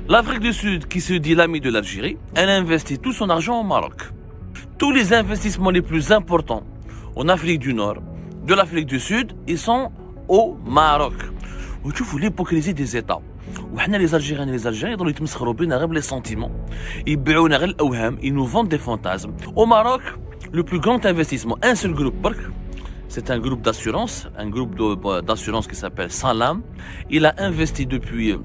L'Afrique du Sud, qui se dit l'ami de l'Algérie, elle investit tout son argent au Maroc. Tous les investissements les plus importants en Afrique du Nord, de l'Afrique du Sud, ils sont au Maroc. وتشوفوا l'hypocrisie des États. وحنا les Algériens et les Algériens يضلوا يتمسخروا بينا غير les sentiments. يبيعونا غير الأوهام, ils nous vendent des fantasmes. Au Maroc, le plus grand investissement, un seul groupe برك, c'est un groupe d'assurance, un groupe d'assurance qui s'appelle Salam. Il a investi depuis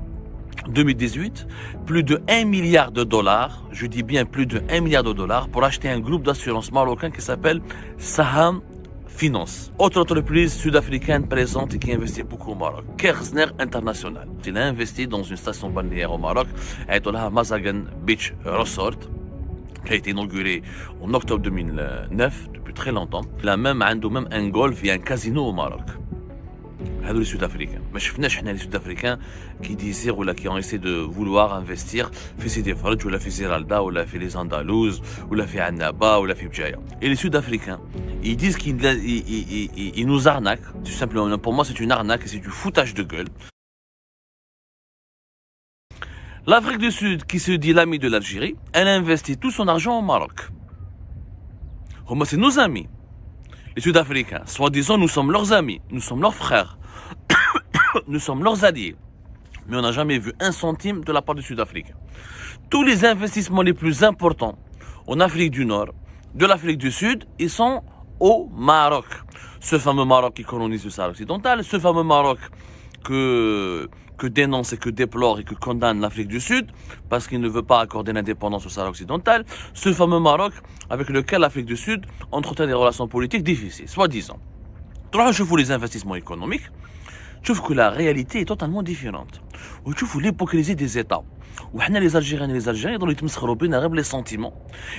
2018 plus de 1 milliard de dollars, je dis bien plus de 1 milliard de dollars pour acheter un groupe d'assurance marocain qui s'appelle Saham Finance. Autre entreprise sud-africaine présente et qui investit beaucoup au Maroc, Kerzner International. Il a investi dans une station balnéaire au Maroc, appelée Mazagan Beach Resort, qui a été inaugurée en octobre 2009, depuis très longtemps. Il a même un golf et un casino au Maroc. هذول les Sud-Africains. ما شفناش حنا les Sud-Africains qui disaient ou qui ont essayé de vouloir investir في سيدي فرج ولا في زيرالدا ولا في les Andalouse ولا في عنابة ولا في بجاية. Et les Sud-Africains, ils disent qu'ils nous arnaquent. Tout simplement, pour moi, c'est une arnaque et c'est du foutage de gueule. L'Afrique du Sud, qui se dit l'ami de l'Algérie, elle investit tout son argent au Maroc. C'est nos amis. Les Sud-Africains, soi-disant, nous sommes leurs amis, nous sommes leurs frères, nous sommes leurs alliés. Mais on n'a jamais vu un centime de la part des Sud-Africains. Tous les investissements les plus importants en Afrique du Nord, de l'Afrique du Sud, ils sont au Maroc. Ce fameux Maroc qui colonise le Sahara occidental, ce fameux Maroc que dénonce et que déplore et que condamne l'Afrique du Sud parce qu'il ne veut pas accorder l'indépendance au Sahara occidental, ce fameux Maroc avec lequel l'Afrique du Sud entretient des relations politiques difficiles, soi-disant. Je vous les investissements économiques, je trouve que la réalité est totalement différente. Je trouve l'hypocrisie des États. وحنا les Algériens et les Algériens يضلوا يتمسخروا بينا غير les sentiments.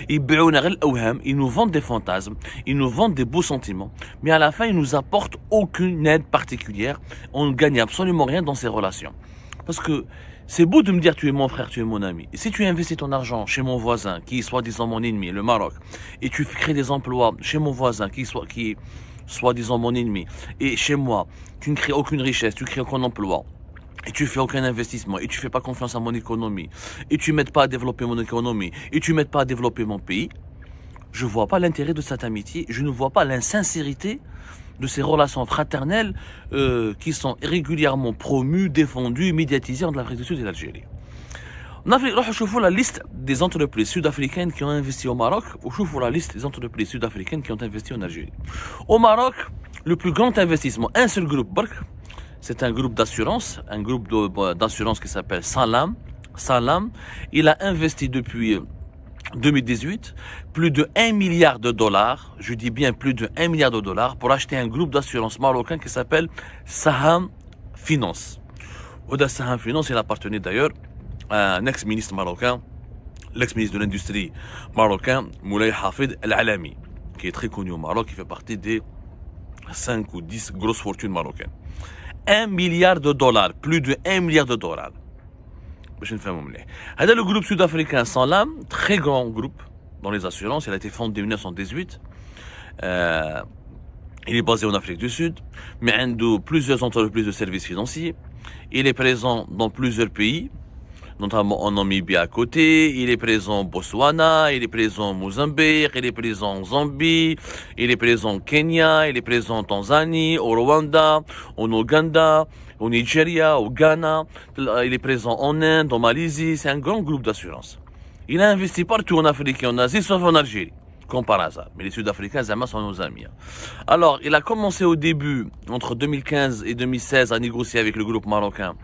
يبيعونا غير الأوهام, ils nous vendent des fantasmes, ils nous vendent des beaux sentiments, mais à la fin ils nous apportent aucune aide particulière. On ne gagne absolument rien dans ces relations. Parce que c'est beau de me dire tu es mon frère, tu es mon ami. Et si tu investis ton argent chez mon voisin, qui est soi-disant mon ennemi, le Maroc, et tu crées des emplois chez mon voisin, qui est soi-disant mon ennemi, et chez moi, tu ne crées aucune richesse, tu crées aucun emploi, et tu fais aucun investissement, et tu fais pas confiance à mon économie, et tu m'aides pas à développer mon économie, et tu m'aides pas à développer mon pays, je vois pas l'intérêt de cette amitié, je ne vois pas l'insincérité de ces relations fraternelles qui sont régulièrement promues, défendues, médiatisées entre l'Afrique du Sud et l'Algérie. En Afrique, je vois la liste des entreprises sud-africaines qui ont investi au Maroc, ou je vois la liste des entreprises sud-africaines qui ont investi en Algérie. Au Maroc, le plus grand investissement, un seul groupe, c'est un groupe d'assurance, qui s'appelle Salam. Salam, il a investi depuis 2018 plus de 1 milliard de dollars, je dis bien plus de 1 milliard de dollars, pour acheter un groupe d'assurance marocain qui s'appelle Saham Finance. Oda Saham Finance, il appartenait d'ailleurs à un ex-ministre marocain, l'ex-ministre de l'Industrie marocain, Moulay Hafid El-Alami, qui est très connu au Maroc, qui fait partie des 5 ou 10 grosses fortunes marocaines. 1 milliard de dollars, plus de 1 milliard de dollars. C'est le groupe sud-africain Salam, très grand groupe dans les assurances. Il a été fondé en 1918. Il est basé en Afrique du Sud, mais il a plusieurs entreprises de services financiers. Il est présent dans plusieurs pays, notamment en Namibie à côté. Il est présent au Botswana, il est présent au Mozambique, il est présent en Zambie, il est présent au Kenya, il est présent en Tanzanie, au Rwanda, en Ouganda, au Nigeria, au Ghana. Il est présent en Inde, en Malaisie. C'est un grand groupe d'assurance. Il a investi partout en Afrique et en Asie, sauf en Algérie, comme par hasard. Mais les Sud-Africains, Zama, sont nos amis. Alors, il a commencé au début, entre 2015 et 2016, à négocier avec le groupe marocain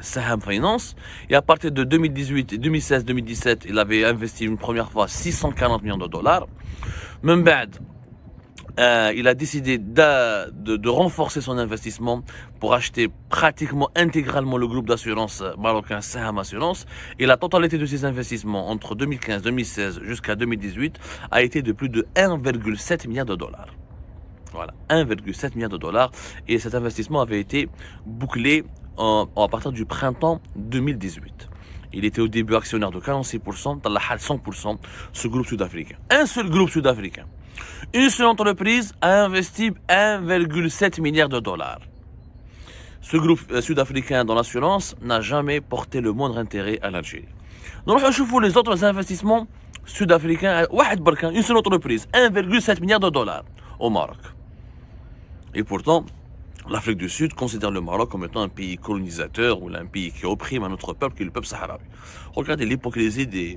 Saham Finance. Et à partir de 2016-2017, il avait investi une première fois 640 millions de dollars. Même bad. Il a décidé de renforcer son investissement pour acheter pratiquement intégralement le groupe d'assurance marocain Saham Assurance. Et la totalité de ses investissements entre 2015, 2016 jusqu'à 2018 a été de plus de 1,7 milliard de dollars. Voilà, 1,7 milliard de dollars. Et cet investissement avait été bouclé à partir du printemps 2018. Il était au début actionnaire de 46%, dans la 100%, ce groupe sud-africain. Un seul groupe sud-africain. Une seule entreprise a investi 1,7 milliard de dollars. ce groupe sud-africain dans l'assurance n'a jamais porté le moindre intérêt à l'Algérie. Donc, je vous les autres investissements sud-africains, une seule entreprise, 1,7 milliard de dollars au Maroc. Et pourtant, l'Afrique du Sud considère le Maroc comme étant un pays colonisateur ou un pays qui opprime un autre peuple qui est le peuple sahraoui. Regardez l'hypocrisie des...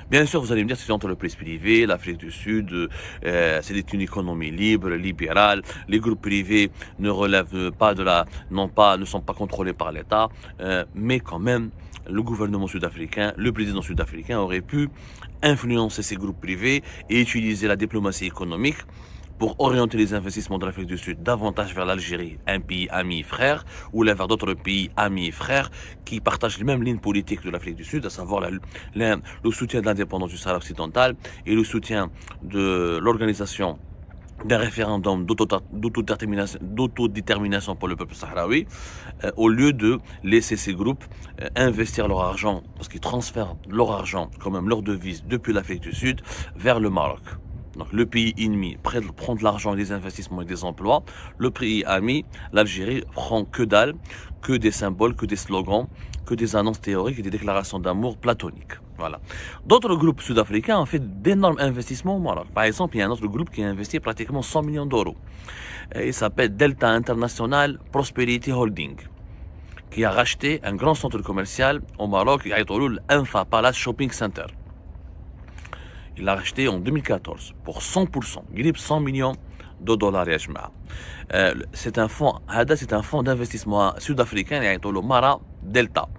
Bien sûr, vous allez me dire que c'est une entreprise privée, l'Afrique du Sud, c'est une économie libre, libérale. Les groupes privés ne relèvent pas de la, ne sont pas contrôlés par l'État, mais quand même, le gouvernement sud-africain, le président sud-africain aurait pu influencer ces groupes privés et utiliser la diplomatie économique pour orienter les investissements de l'Afrique du Sud davantage vers l'Algérie, un pays ami et frère, ou vers d'autres pays amis et frères qui partagent les mêmes lignes politiques de l'Afrique du Sud, à savoir le soutien de l'indépendance du Sahara occidental et le soutien de l'organisation d'un référendum d'autodétermination pour le peuple sahraoui, au lieu de laisser ces groupes investir leur argent, parce qu'ils transfèrent leur argent, quand même leur devise, depuis l'Afrique du Sud vers le Maroc. Donc le pays ennemi prend de l'argent, des investissements et des emplois. Le pays ami, l'Algérie, prend que dalle, que des symboles, que des slogans, que des annonces théoriques et des déclarations d'amour platoniques. Voilà. D'autres groupes sud-africains ont fait d'énormes investissements au Maroc. Par exemple, il y a un autre groupe qui a investi pratiquement 100 millions d'euros. Il s'appelle Delta International Prosperity Holding, qui a racheté un grand centre commercial au Maroc, l'Enfa Palace Shopping Center. Il l'a racheté en 2014 pour 100%, grippe 100 millions de dollars. C'est un fonds d'investissement sud-africain, le Mara Delta,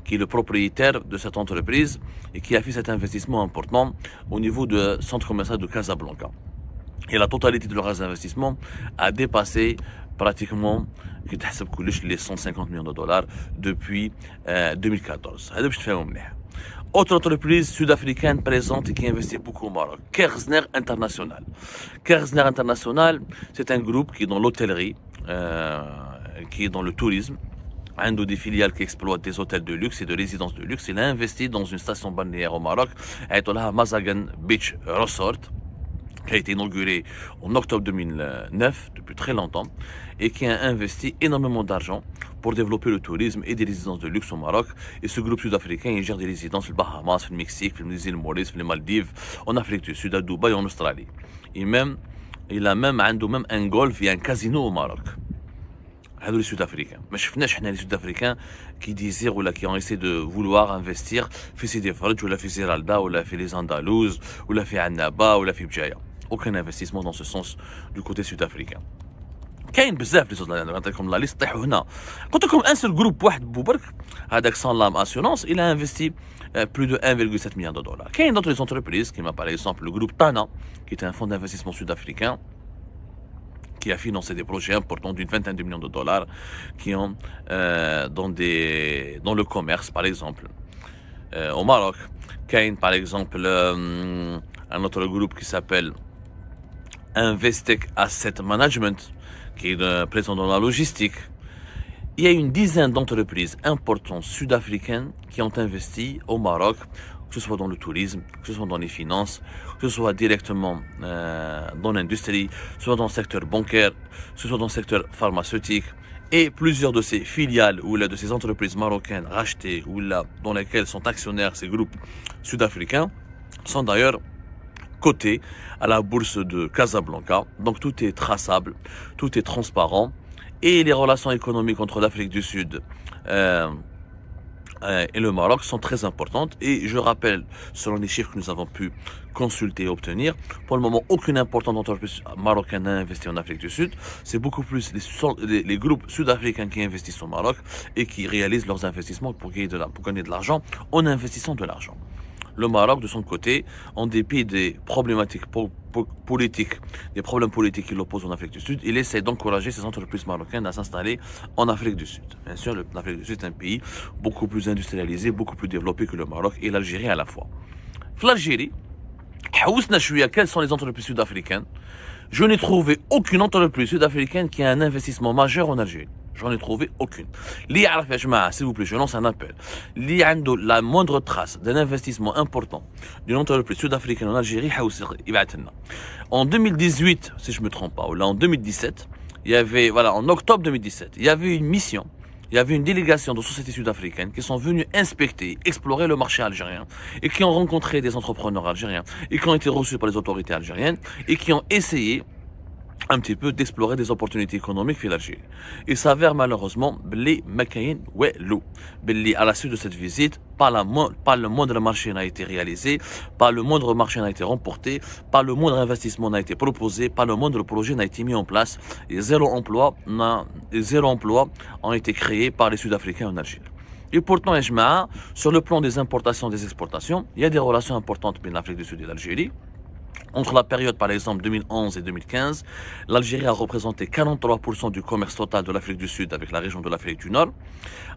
qui est le propriétaire de cette entreprise et qui a fait cet investissement important au niveau du centre commercial de Casablanca. Et la totalité de leurs investissements a dépassé pratiquement les 150 millions de dollars depuis 2014. Autre entreprise sud-africaine présente et qui investit beaucoup au Maroc, Kerzner International. Kerzner International, c'est un groupe qui est dans l'hôtellerie, qui est dans le tourisme, un des filiales qui exploite des hôtels de luxe et de résidences de luxe. Il a investi dans une station balnéaire au Maroc, Mazagan Beach Resort, qui a été inauguré en octobre 2009, depuis très longtemps, et qui a investi énormément d'argent pour développer le tourisme et des résidences de luxe au Maroc. Et ce groupe sud-africain, il gère des résidences au Bahamas, au Mexique, les îles Maurice, les Maldives, en Afrique du Sud, à Dubaï, en Australie. Il a même un golf et un casino au Maroc. هذول les Sud-Africains. ما شفناش حنا les Sud-Africains qui désirent ou qui ont essayé de vouloir investir في سيدي فرج ولا في زيرالدا ولا في les Andalouses ولا في عنابة ولا في بجاية. Aucun investissement dans ce sens du côté sud-africain. كاين بزاف لي زوج نعطيكم لا ليست طيحوا هنا. قلت لكم ان سول جروب واحد بوبرك هذاك سان لام اسيورونس il a investi plus de 1,7 milliard de dollars. كاين d'autres entreprises qui m'a par exemple le groupe Tana qui est un fonds d'investissement sud-africain qui a financé des projets importants d'une vingtaine de millions de dollars qui ont dans le commerce par exemple au Maroc. Kain par exemple un autre groupe qui s'appelle Investec Asset Management qui est présent dans la logistique. Il y a une dizaine d'entreprises importantes sud-africaines qui ont investi au Maroc, que ce soit dans le tourisme, que ce soit dans les finances, que ce soit directement dans l'industrie, que ce soit dans le secteur bancaire, que ce soit dans le secteur pharmaceutique. Et plusieurs de ces filiales ou de ces entreprises marocaines rachetées ou dans lesquelles sont actionnaires ces groupes sud-africains sont d'ailleurs cotés à la bourse de Casablanca. Donc tout est traçable, tout est transparent. Et les relations économiques entre l'Afrique du Sud et le Maroc sont très importantes. Et je rappelle, selon les chiffres que nous avons pu consulter et obtenir, pour le moment, aucune importante entreprise marocaine n'a investi en Afrique du Sud. C'est beaucoup plus les groupes sud-africains qui investissent au Maroc et qui réalisent leurs investissements pour gagner de l'argent en investissant de l'argent. Le Maroc, de son côté, en dépit des problématiques politiques, des problèmes politiques qui l'opposent en Afrique du Sud, il essaie d'encourager ces entreprises marocaines à s'installer en Afrique du Sud. Bien sûr, l'Afrique du Sud est un pays beaucoup plus industrialisé, beaucoup plus développé que le Maroc et l'Algérie à la fois. L'Algérie, quelles sont les entreprises sud-africaines? Je n'ai trouvé aucune entreprise sud-africaine qui a un investissement majeur en Algérie. J'en ai trouvé aucune. S'il vous plaît, je lance un appel. La moindre trace d'un investissement important d'une entreprise sud-africaine en Algérie, en 2018, si je ne me trompe pas, ou là en 2017, il y avait, en octobre 2017, il y avait une mission il y avait une délégation de sociétés sud-africaines qui sont venues inspecter, explorer le marché algérien et qui ont rencontré des entrepreneurs algériens et qui ont été reçus par les autorités algériennes et qui ont essayé un petit peu d'explorer des opportunités économiques في l'Algérie. Il s'avère malheureusement بلي ما كاين والو بلي à la suite de cette visite pas le moindre marché n'a été réalisé, pas le moindre marché n'a été remporté, pas le moindre investissement n'a été proposé, pas le moindre projet n'a été mis en place et zéro emploi ont été créés par les Sud-Africains en Algérie. Et pourtant, sur le plan des importations et des exportations, il y a des relations importantes entre l'Afrique du Sud et l'Algérie. Entre la période, par exemple, 2011 et 2015, l'Algérie a représenté 43% du commerce total de l'Afrique du Sud avec la région de l'Afrique du Nord.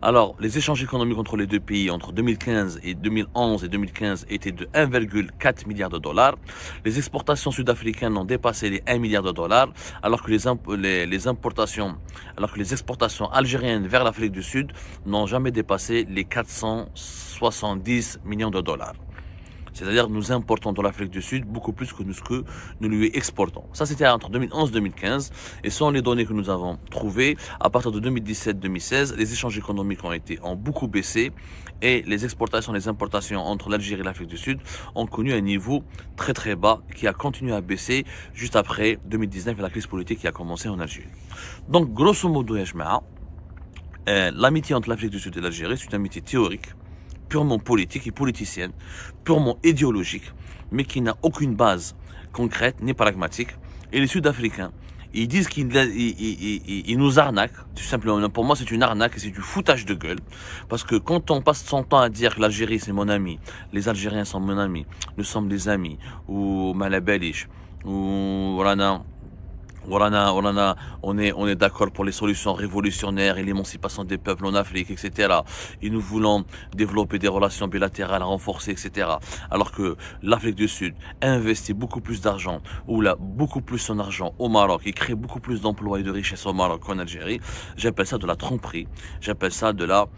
Alors, les échanges économiques entre les deux pays entre 2011 et 2015 étaient de 1,4 milliard de dollars. Les exportations sud-africaines ont dépassé les 1 milliard de dollars, alors que les exportations algériennes vers l'Afrique du Sud n'ont jamais dépassé les 470 millions de dollars. C'est-à-dire nous importons de l'Afrique du Sud beaucoup plus que ce que nous lui exportons. Ça, c'était entre 2011 et 2015. Et selon les données que nous avons trouvées, à partir de 2017-2016, les échanges économiques ont beaucoup baissé et les exportations et les importations entre l'Algérie et l'Afrique du Sud ont connu un niveau très très bas qui a continué à baisser juste après 2019 et la crise politique qui a commencé en Algérie. Donc, grosso modo, l'amitié entre l'Afrique du Sud et l'Algérie, c'est une amitié théorique, purement politique et politicienne, purement idéologique, mais qui n'a aucune base concrète ni pragmatique. Et les Sud-Africains, ils disent qu'ils nous arnaquent, tout simplement. Pour moi, c'est une arnaque et c'est du foutage de gueule. Parce que quand on passe son temps à dire que l'Algérie, c'est mon ami, les Algériens sont mon ami, nous sommes des amis, ou Malabelish, ou Rana, on est d'accord pour les solutions révolutionnaires et l'émancipation des peuples en Afrique, etc. Et nous voulons développer des relations bilatérales renforcées, etc. Alors que l'Afrique du Sud investit beaucoup plus d'argent, ou là, beaucoup plus son argent au Maroc, et crée beaucoup plus d'emplois et de richesses au Maroc qu'en Algérie. J'appelle ça de la tromperie. J'appelle ça de la...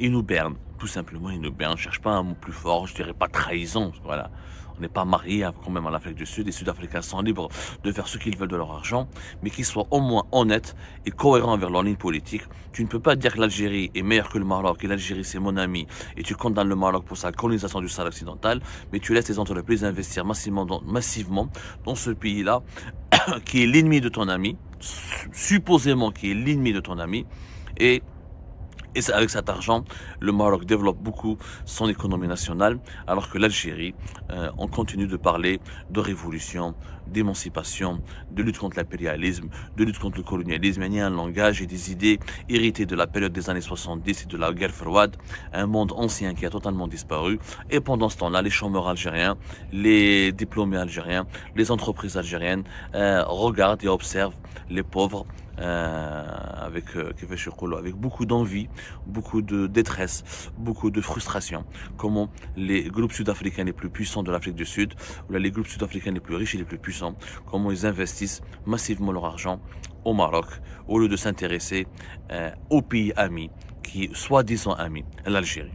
ils nous bernent, tout simplement, ils nous bernent. Je cherche pas un mot plus fort, je dirais pas trahison, voilà. On n'est pas marié quand même à l'Afrique du Sud. Les Sud-Africains sont libres de faire ce qu'ils veulent de leur argent, mais qu'ils soient au moins honnêtes et cohérents vers leur ligne politique. Tu ne peux pas dire que l'Algérie est meilleure que le Maroc et l'Algérie c'est mon ami et tu condamnes le Maroc pour sa colonisation du Sahara occidental, mais tu laisses les entreprises investir massivement dans ce pays-là qui est l'ennemi de ton ami, supposément qui est l'ennemi de ton ami, et avec cet argent, le Maroc développe beaucoup son économie nationale, alors que l'Algérie, on continue de parler de révolution, d'émancipation, de lutte contre l'impérialisme, de lutte contre le colonialisme. Il y a un langage et des idées héritées de la période des années 70 et de la guerre froide, un monde ancien qui a totalement disparu. Et pendant ce temps-là, les chômeurs algériens, les diplômés algériens, les entreprises algériennes regardent et observent les pauvres avec beaucoup d'envie, beaucoup de détresse, beaucoup de frustration. Comment les groupes sud-africains les plus puissants de l'Afrique du Sud, ou les groupes sud-africains les plus riches et les plus puissants, comment ils investissent massivement leur argent au Maroc au lieu de s'intéresser aux pays amis, qui soi-disant amis, l'Algérie.